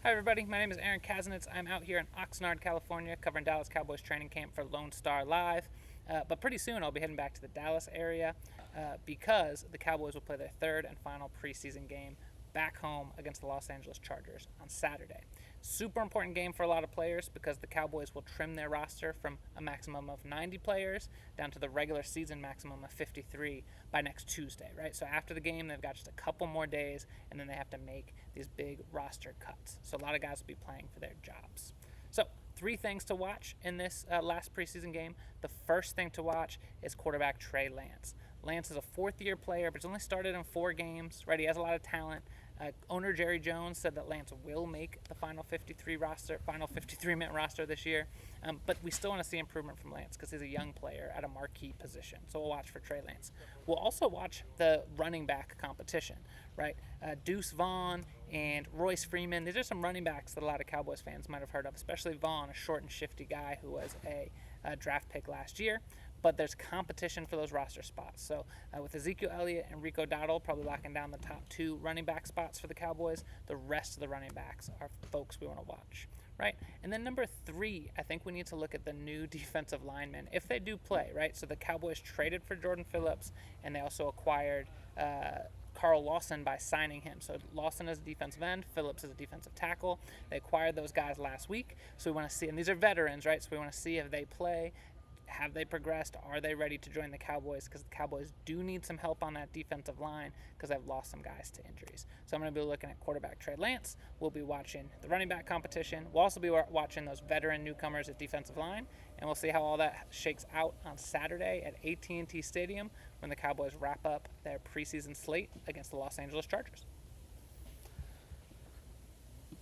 Hi everybody, my name is Aaron Kaznitz. I'm out here in Oxnard, California, covering Dallas Cowboys training camp for Lone Star Live. But pretty soon I'll be heading back to the Dallas area because the Cowboys will play their third and final preseason game back home against the Los Angeles Chargers on Saturday. Super important game for a lot of players because the Cowboys will trim their roster from a maximum of 90 players down to the regular season maximum of 53 by next Tuesday, right? So after the game, they've got just a couple more days, and then they have to make these big roster cuts. So a lot of guys will be playing for their jobs. So, three things to watch in this last preseason game. The first thing to watch is quarterback Trey Lance. Lance is a fourth-year player, but he's only started in 4 games, right? He has a lot of talent. Owner Jerry Jones said that Lance will make the final 53-minute roster this year, but we still want to see improvement from Lance because he's a young player at a marquee position. So we'll watch for Trey Lance. We'll also watch the running back competition, right? Deuce Vaughn and Royce Freeman. These are some running backs that a lot of Cowboys fans might have heard of, especially Vaughn, a short and shifty guy who was a draft pick last year. But there's competition for those roster spots. So with Ezekiel Elliott and Rico Dowdle probably locking down the top 2 running back spots for the Cowboys, the rest of the running backs are folks we want to watch, right? And then number 3, I think we need to look at the new defensive linemen, if they do play, right? So the Cowboys traded for Jordan Phillips, and they also acquired Carl Lawson by signing him. So Lawson is a defensive end, Phillips is a defensive tackle. They acquired those guys last week, so we want to see, and these are veterans, right? So we want to see if they play. Have they progressed? Are they ready to join the Cowboys? Because the Cowboys do need some help on that defensive line because they've lost some guys to injuries. So I'm going to be looking at quarterback Trey Lance. We'll be watching the running back competition. We'll also be watching those veteran newcomers at defensive line, and we'll see how all that shakes out on Saturday at AT&T Stadium when the Cowboys wrap up their preseason slate against the Los Angeles Chargers.